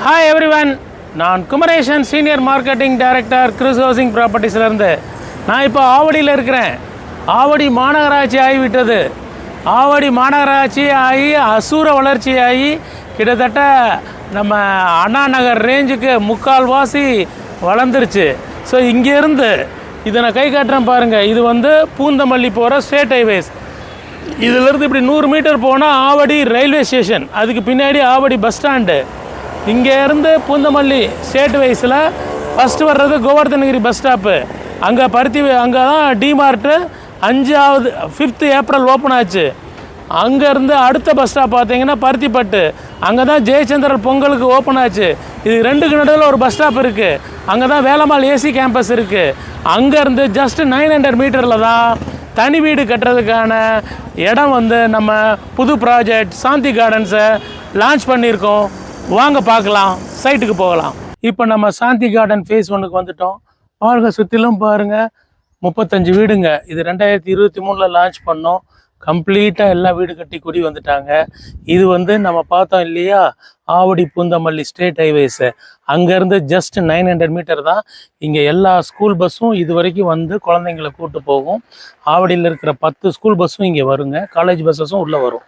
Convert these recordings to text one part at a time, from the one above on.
Hi everyone, நான் Kumaresan senior marketing director Chris housing ப்ராப்பர்ட்டிஸ்லேருந்து. நான் இப்போ ஆவடியில் இருக்கிறேன். ஆவடி மாநகராட்சி ஆகிவிட்டது. ஆவடி மாநகராட்சி ஆகி அசூர வளர்ச்சி ஆகி கிட்டத்தட்ட நம்ம அண்ணா நகர் ரேஞ்சுக்கு முக்கால்வாசி வளர்ந்துருச்சு. ஸோ இங்கேருந்து இதை நான் கை காட்டுறேன் பாருங்கள். இது வந்து பூந்தமல்லி போகிற ஸ்டேட் ஹைவேஸ். இதிலேருந்து இப்படி 100 மீட்டர் போனால் ஆவடி ரயில்வே ஸ்டேஷன், அதுக்கு பின்னாடி ஆவடி பஸ் ஸ்டாண்டு. இங்கேருந்து பூந்தமல்லி ஸ்டேட் வைஸில் ஃபஸ்ட்டு வர்றது கோவர்தனகிரி பஸ் ஸ்டாப்பு. அங்கே அங்கே தான் டிமார்ட்டு 5th ஏப்ரல் ஓப்பன் ஆச்சு. அங்கேருந்து அடுத்த பஸ் ஸ்டாப் பார்த்தீங்கன்னா பருத்திப்பட்டு, அங்கே தான் ஜெயச்சந்திரன் பொங்கலுக்கு ஓப்பன் ஆச்சு. இது 2க்கு நடுவில் ஒரு பஸ் ஸ்டாப் இருக்குது. அங்கே தான் வேலம்மாள் ஏசி கேம்பஸ் இருக்குது. அங்கேருந்து ஜஸ்ட் 900 மீட்டரில் தான் தனி வீடு கட்டுறதுக்கான இடம் வந்து நம்ம புது ப்ராஜெக்ட் சாந்தி கார்டன்ஸை லான்ச் பண்ணியிருக்கோம். வாங்க பார்க்கலாம், சைட்டுக்கு போகலாம். இப்போ நம்ம சாந்தி கார்டன் ஃபேஸ் 1க்கு வந்துட்டோம். பாருங்கள், சுற்றிலும் பாருங்கள், 35 வீடுங்க. இது 2023 லான்ச் பண்ணோம். கம்ப்ளீட்டாக எல்லாம் வீடு கட்டி குடி வந்துட்டாங்க. இது வந்து நம்ம பார்த்தோம் இல்லையா, ஆவடி பூந்தமல்லி ஸ்டேட் ஹைவேஸு. அங்கேருந்து ஜஸ்ட் 900 மீட்டர் தான். இங்கே எல்லா ஸ்கூல் பஸ்ஸும் இது வரைக்கும் வந்து குழந்தைங்களை கூப்பிட்டு போகும். ஆவடியில் இருக்கிற 10 ஸ்கூல் பஸ்ஸும் இங்கே வருங்க. காலேஜ் பஸ்ஸஸும் உள்ளே வரும்.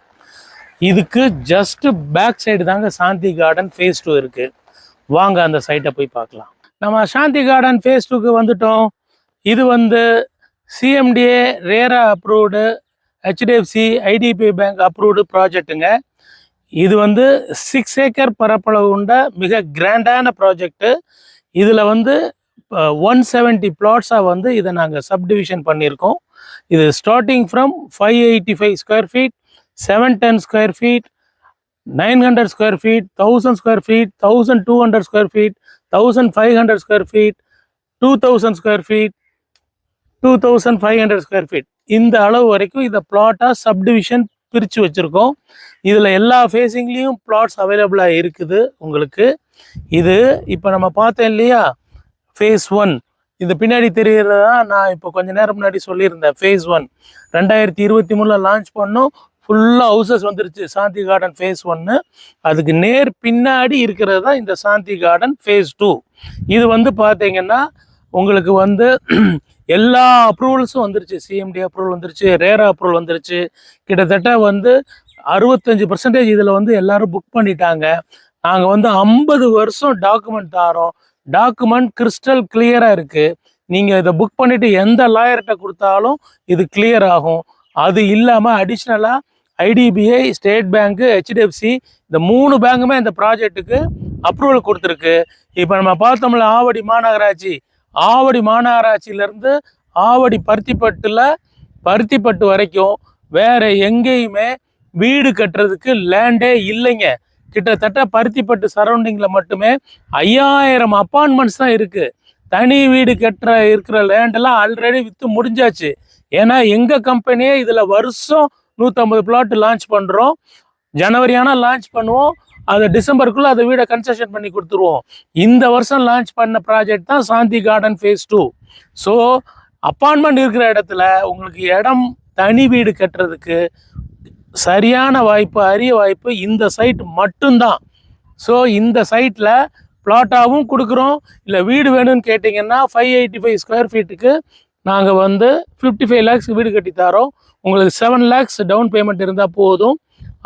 இதுக்கு ஜஸ்ட்டு பேக் சைடு தாங்க சாந்தி கார்டன் ஃபேஸ் 2 இருக்குது. வாங்க அந்த சைட்டை போய் பார்க்கலாம். நம்ம சாந்தி கார்டன் ஃபேஸ் 2க்கு வந்துட்டோம். இது வந்து CMDA RERA approved, HDFC IDBI bank approved ப்ராஜெக்ட்டுங்க. இது வந்து 6 ஏக்கர் பரப்பளவு உண்ட மிக கிராண்டான ப்ராஜெக்ட்டு. இதில் வந்து 170 பிளாட்ஸாக வந்து இதை நாங்கள் சப்டிவிஷன் பண்ணியிருக்கோம். இது starting from 585 square feet, 710 square feet, 900 square feet, 1000 square feet, 1200 square feet, 1500 square feet, 2000 square feet, 2500 square feet, இந்த அளவு வரைக்கும் இதை பிளாட்டாக சப்டிவிஷன் பிரித்து வச்சுருக்கோம். இதில் எல்லா ஃபேஸிங்லேயும் பிளாட்ஸ் அவைலபிளாக இருக்குது உங்களுக்கு. இது இப்போ நம்ம பார்த்தோம் இல்லையா, ஃபேஸ் 1. இது பின்னாடி தெரிகிறதா நான் இப்போ கொஞ்சம் நேரம் முன்னாடி சொல்லியிருந்தேன். ஃபேஸ் 1 2023 லான்ச் பண்ணோம். ஃபுல்லாக ஹவுசஸ் வந்துருச்சு சாந்தி கார்டன் ஃபேஸ் 1. அதுக்கு நேர் பின்னாடி இருக்கிறது தான் இந்த சாந்தி கார்டன் ஃபேஸ் 2. இது வந்து பார்த்தீங்கன்னா உங்களுக்கு வந்து எல்லா அப்ரூவல்ஸும் வந்துருச்சு. சிஎம்டி அப்ரூவல் வந்துருச்சு, ரேரா அப்ரூவல் வந்துருச்சு. கிட்டத்தட்ட வந்து 65% இதில் வந்து எல்லோரும் புக் பண்ணிட்டாங்க. நாங்கள் வந்து 50 வருஷம் டாக்குமெண்ட் தாரோம். டாக்குமெண்ட் கிறிஸ்டல் கிளியராக இருக்குது. நீங்கள் இதை புக் பண்ணிவிட்டு எந்த லாயர்கிட்ட கொடுத்தாலும் இது கிளியர் ஆகும். அது இல்லாமல் அடிஷ்னலாக ஐடிபிஐ, ஸ்டேட் பேங்க்கு, ஹெச்டிஎஃப்சி, இந்த 3 பேங்குமே இந்த ப்ராஜெக்ட்டுக்கு அப்ரூவல் கொடுத்துருக்கு. இப்போ நம்ம பார்த்தோம்ல ஆவடி மாநகராட்சி, ஆவடி மாநகராட்சியிலேருந்து ஆவடி பருத்திப்பட்டு வரைக்கும் வேறு எங்கேயுமே வீடு கட்டுறதுக்கு லேண்டே இல்லைங்க. கிட்டத்தட்ட பருத்திப்பட்டு சரௌண்டிங்கில் மட்டுமே 5000 அப்பார்ட்மெண்ட்ஸ் தான் இருக்குது. தனி வீடு இருக்கிற லேண்டெல்லாம் ஆல்ரெடி விற்று முடிஞ்சாச்சு. ஏன்னா எங்கள் கம்பெனியே இதில் வருஷம் 150 பிளாட் லான்ச் பண்ணுறோம். ஜனவரி ஆனால் லான்ச் பண்ணுவோம். அதை டிசம்பருக்குள்ளே அதை வீடை கன்ஸ்ட்ரக்ஷன் பண்ணி கொடுத்துருவோம். இந்த வருஷம் லான்ச் பண்ண ப்ராஜெக்ட் தான் சாந்தி கார்டன் ஃபேஸ் 2. ஸோ அப்பார்ட்மெண்ட் இருக்கிற இடத்துல உங்களுக்கு இடம் தனி வீடு கட்டுறதுக்கு சரியான வாய்ப்பு, அரிய வாய்ப்பு இந்த சைட் மட்டும்தான். ஸோ இந்த சைட்டில் பிளாட்டாகவும் கொடுக்குறோம். இல்லை வீடு வேணும்னு கேட்டிங்கன்னா 585 ஸ்கொயர் ஃபீட்டுக்கு நாங்கள் வந்து 55 lakhs வீடு கட்டி தரோம். உங்களுக்கு 7 lakhs டவுன் பேமெண்ட் இருந்தால் போதும்.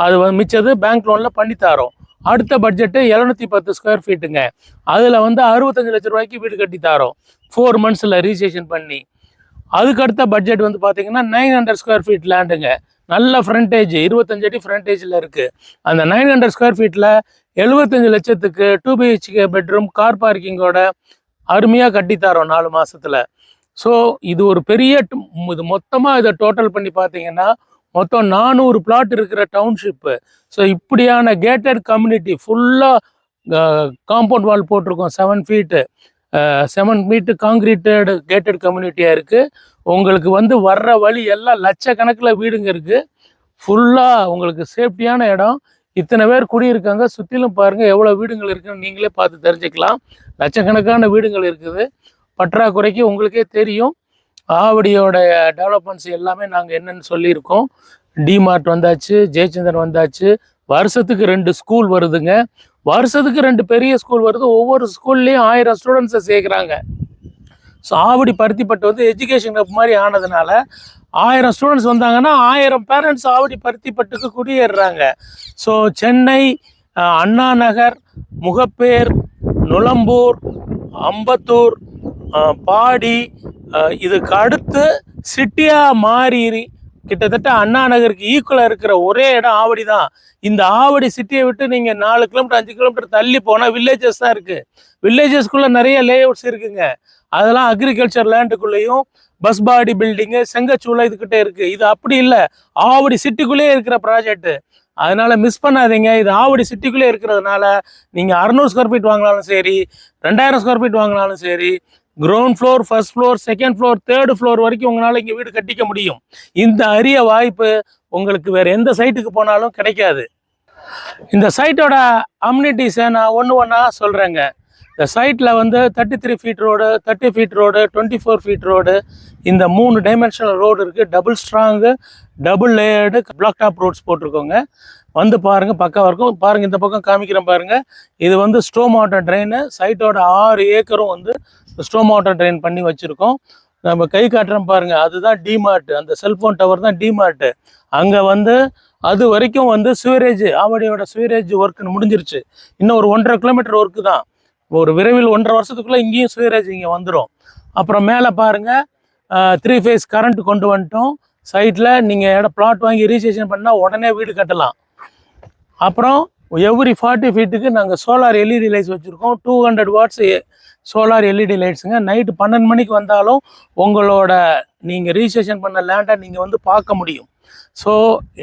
அது மிச்சது பேங்க் லோனில் பண்ணி தரோம். அடுத்த பட்ஜெட்டு 710 ஸ்கொயர் ஃபீட்டுங்க. அதில் வந்து 65 லட்ச ரூபாய்க்கு வீடு கட்டி தரோம் 4 monthஸில் ரிஜிஸ்ட்ரேஷன் பண்ணி. அதுக்கு அடுத்த பட்ஜெட் வந்து பார்த்தீங்கன்னா 900 ஸ்கொயர் ஃபீட் லேண்டுங்க. நல்ல ஃப்ரண்டேஜ், 25 அடி ஃப்ரண்டேஜில் இருக்குது. அந்த 900 ஸ்கொயர் ஃபீட்டில் 75 லட்சத்துக்கு 2 BHK பெட்ரூம், கார் பார்க்கிங்கோட அருமையாக கட்டித்தரோம் 4 மாதத்தில். ஸோ இது ஒரு பெரிய இது மொத்தமாக இதை டோட்டல் பண்ணி பார்த்தீங்கன்னா மொத்தம் 400 பிளாட் இருக்கிற டவுன்ஷிப்பு. ஸோ இப்படியான கேட்டட் கம்யூனிட்டி ஃபுல்லாக காம்பவுண்ட் வால் போட்டிருக்கோம். 7 ஃபீட்டு காங்கிரீட்டட் கேட்டட் கம்யூனிட்டியாக இருக்குது. உங்களுக்கு வந்து வர்ற வழி எல்லாம் லட்சக்கணக்கில் வீடுங்க இருக்குது. ஃபுல்லாக உங்களுக்கு சேஃப்டியான இடம். இத்தனை பேர் குடியிருக்காங்க. சுற்றிலும் பாருங்கள் எவ்வளோ வீடுகள் இருக்குன்னு நீங்களே பார்த்து தெரிஞ்சுக்கலாம். லட்சக்கணக்கான வீடுகள் இருக்குது. பற்றாக்குறைக்கு உங்களுக்கே தெரியும். ஆவடியோட டெவலப்மெண்ட்ஸ் எல்லாமே நாங்கள் என்னென்னு சொல்லியிருக்கோம். டிமார்ட் வந்தாச்சு, ஜெயச்சந்திரன் வந்தாச்சு, வருஷத்துக்கு 2 ஸ்கூல் வருதுங்க. வருஷத்துக்கு 2 பெரிய ஸ்கூல் வருது. ஒவ்வொரு ஸ்கூல்லையும் 1000 ஸ்டூடெண்ட்ஸை சேர்க்குறாங்க. ஸோ ஆவடி பருத்திப்பட்டு வந்து எஜுகேஷன் ஹப் மாதிரி ஆனதுனால 1000 ஸ்டூடெண்ட்ஸ் வந்தாங்கன்னா 1000 பேரண்ட்ஸ் ஆவடி பருத்திப்பட்டுக்கு குடியேறுறாங்க. ஸோ சென்னை, அண்ணா நகர், முகப்பேர், நுளம்பூர், அம்பத்தூர், பாடி, இதுக்கு அடுத்து சிட்டியாக மாறி கிட்டத்தட்ட அண்ணா நகருக்கு ஈக்குவலாக இருக்கிற ஒரே இடம் ஆவடி தான். இந்த ஆவடி சிட்டியை விட்டு நீங்கள் 4 கிலோமீட்டர் 5 கிலோமீட்டர் தள்ளி போனால் வில்லேஜஸ் தான் இருக்குது. வில்லேஜஸ்குள்ளே நிறைய லேஅவுட்ஸ் இருக்குங்க. அதெல்லாம் அக்ரிகல்ச்சர் லேண்டுக்குள்ளேயும் பஸ் பாடி பில்டிங்கு செங்கச்சூளை இதுக்கிட்டே இருக்குது. இது அப்படி இல்லை, ஆவடி சிட்டிக்குள்ளேயே இருக்கிற ப்ராஜெக்ட். அதனால மிஸ் பண்ணாதீங்க. இது ஆவடி சிட்டிக்குள்ளே இருக்கிறதுனால நீங்கள் 600 ஸ்கொயர் ஃபீட் வாங்கினாலும் சரி, 2000 ஸ்கொயர் ஃபீட் வாங்கினாலும் சரி, ground floor, first floor, second floor, third floor வரைக்கும் உங்களால் இங்கே வீடு கட்டிக்க முடியும். இந்த அரிய வாய்ப்பு உங்களுக்கு வேறு எந்த சைட்டுக்கு போனாலும் கிடைக்காது. இந்த சைட்டோட அம்யூனிட்டிஸை நான் ஒன்றா சொல்கிறேங்க. இந்த சைட்டில் வந்து 33 feet road, 30 feet road, 24 feet road, இந்த 3 டைமென்ஷனல் ரோடு இருக்குது. Double strong, double layered black top roads போட்டிருக்கோங்க. வந்து பாருங்கள், பக்கம் இருக்கும். பாருங்கள், இந்த பக்கம் காமிக்கிறேன் பாருங்கள். இது வந்து ஸ்டோம் வாட்டர் ட்ரெயின். சைட்டோட 6 ஏக்கரும் வந்து ஸ்டோம் வாட்டர் ட்ரெயின் பண்ணி வச்சுருக்கோம். நம்ம கை காட்டுறோம் பாருங்கள், அதுதான் டிமார்ட். அந்த செல்ஃபோன் டவர் தான் டிமார்ட்டு. அங்கே வந்து அது வரைக்கும் வந்து சுவரேஜ், ஆவடியோட சுவரேஜ் ஒர்க்கு முடிஞ்சிருச்சு. இன்னும் ஒரு 1.5 கிலோமீட்டர் ஒர்க்கு தான். ஒரு விரைவில் 1.5 வருஷத்துக்குள்ளே இங்கேயும் சுவரேஜ் இங்கே வந்துடும். அப்புறம் மேலே பாருங்கள், 3 ஃபேஸ் கரண்ட் கொண்டு வந்துட்டோம். சைட்டில் நீங்கள் பிளாட் வாங்கி ரிஜிஸ்ட்ரேஷன் பண்ணால் உடனே வீடு கட்டலாம். அப்புறம் எவ்ரி 40 ஃபீட்டுக்கு நாங்கள் சோலார் எல்இடி லைட்ஸ் வச்சுருக்கோம். 200 வாட்ஸ் சோலார் எல்இடி லைட்ஸுங்க. நைட்டு 12 மணிக்கு வந்தாலும் உங்களோட நீங்கள் ரிஜிஸ்ட்ரேஷன் பண்ண லேண்டை நீங்கள் வந்து பார்க்க முடியும். ஸோ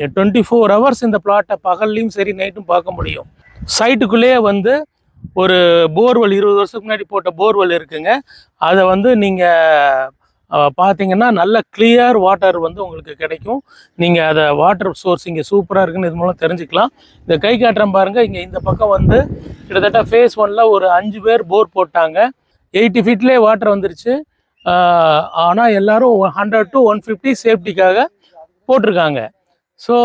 24 ஹவர்ஸ் இந்த பிளாட்டை பகல்லையும் சரி நைட்டும் பார்க்க முடியும். சைட்டுக்குள்ளேயே வந்து ஒரு போர்வெல் 20 வருஷத்துக்கு முன்னாடி போட்ட போர்வெல் இருக்குங்க. அதை வந்து நீங்கள் பார்த்தீங்கன்னா நல்ல கிளியர் வாட்டர் வந்து உங்களுக்கு கிடைக்கும். நீங்கள் அதை வாட்டர் சோர்ஸ் இங்கே சூப்பராக இருக்குன்னு இது மூலம் தெரிஞ்சுக்கலாம். இந்த கை காட்டுறேன் பாருங்கள். இங்கே இந்த பக்கம் வந்து கிட்டத்தட்ட ஃபேஸ் 1ல் ஒரு 5 பேர் போர் போட்டாங்க. 80 ஃபீட்லேயே வாட்டர் வந்துருச்சு. ஆனால் எல்லோரும் 100 to 150 சேஃப்டிக்காக போட்டிருக்காங்க. ஸோ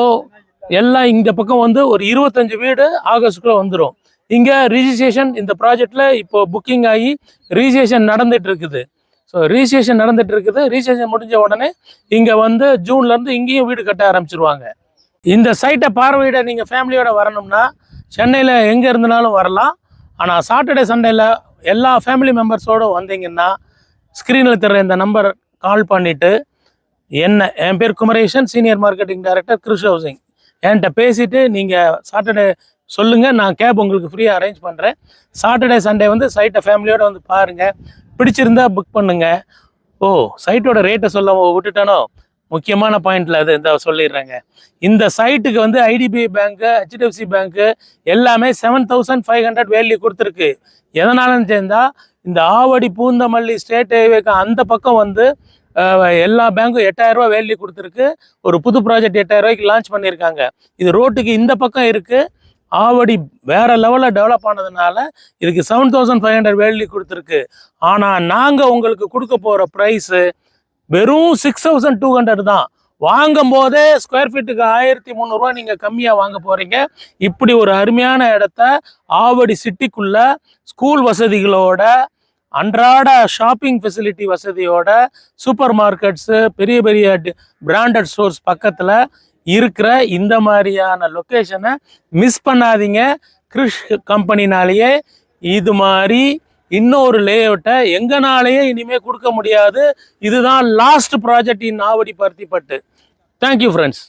எல்லாம் இந்த பக்கம் வந்து ஒரு 25 வீடு ஆகஸ்ட்டுக்குள்ளே வந்துடும். இங்கே ரிஜிஸ்ட்ரேஷன் இந்த ப்ராஜெக்டில் இப்போ புக்கிங் ஆகி ரிஜிஸ்ட்ரேஷன் நடந்துகிட்டு இருக்குது. ஸோ ரிஜிஸ்ட்ரேஷன் நடந்துகிட்டு இருக்குது. ரிஜிஸ்ட்ரேஷன் முடிஞ்ச உடனே இங்கே வந்து ஜூன்லேருந்து இங்கேயும் வீடு கட்ட ஆரம்பிச்சிருவாங்க. இந்த சைட்டை பார்வையிட நீங்கள் ஃபேமிலியோடு வரணும்னா சென்னையில் எங்கே இருந்தனாலும் வரலாம். ஆனால் சாட்டர்டே சண்டேயில் எல்லா ஃபேமிலி மெம்பர்ஸோடு வந்தீங்கன்னா ஸ்க்ரீனில் தர்ற இந்த நம்பர் கால் பண்ணிவிட்டு என் பேர் குமரேசன், சீனியர் மார்க்கெட்டிங் டைரக்டர், கிருஷ் ஹவுசிங், என்கிட்ட பேசிவிட்டு நீங்கள் சாட்டர்டே சொல்லுங்கள். நான் கேப் உங்களுக்கு ஃப்ரீயாக அரேஞ்ச் பண்ணுறேன். சாட்டர்டே சண்டே வந்து சைட்டை ஃபேமிலியோடு வந்து பாருங்கள். பிடிச்சிருந்தா புக் பண்ணுங்கள். சைட்டோட ரேட்டை சொல்ல விட்டுட்டானோ, முக்கியமான பாயிண்டில் அது இந்த சொல்லிடுறேங்க. இந்த சைட்டுக்கு வந்து ஐடிபிஐ பேங்க்கு, ஹெச்டிஎஃப்சி பேங்க்கு எல்லாமே 7500 வேல்யூ கொடுத்துருக்கு. எதனாலன்னு சேர்ந்தால் இந்த ஆவடி பூந்தமல்லி ஸ்டேட் ஹைவேக்கு அந்த பக்கம் வந்து எல்லா பேங்க்கும் 8000 ரூபா வேல்யூ கொடுத்துருக்கு. ஒரு புது ப்ராஜெக்ட் 8000 ரூபாய்க்கு லான்ச் பண்ணியிருக்காங்க. இது ரோட்டுக்கு இந்த பக்கம் இருக்குது. ஆவடி வேற லெவலில் டெவலப் ஆனதுனால இதுக்கு 7500 வேல்யூ கொடுத்துருக்கு. ஆனால் நாங்கள் உங்களுக்கு கொடுக்க போகிற ப்ரைஸு வெறும் 6200 தான். வாங்கும் போதே ஸ்கொயர் ஃபீட்டுக்கு 1300 ரூபா நீங்கள் கம்மியாக வாங்க போகிறீங்க. இப்படி ஒரு அருமையான இடத்த ஆவடி சிட்டிக்குள்ள ஸ்கூல் வசதிகளோட, அன்றாட ஷாப்பிங் ஃபெசிலிட்டி வசதியோட, சூப்பர் மார்க்கெட்ஸு, பெரிய பெரிய பிராண்டட் ஸ்டோர்ஸ் பக்கத்தில் இருக்கிற இந்த மாதிரியான லொக்கேஷனை மிஸ் பண்ணாதீங்க. கிருஷ் கம்பெனினாலேயே இது மாதிரி இன்னொரு லேஅவுட்டை எங்கனாலேயே இனிமேல் கொடுக்க முடியாது. இதுதான் லாஸ்ட் ப்ராஜெக்ட் இன் ஆவடி பருத்திப்பட்டு. Thank you friends.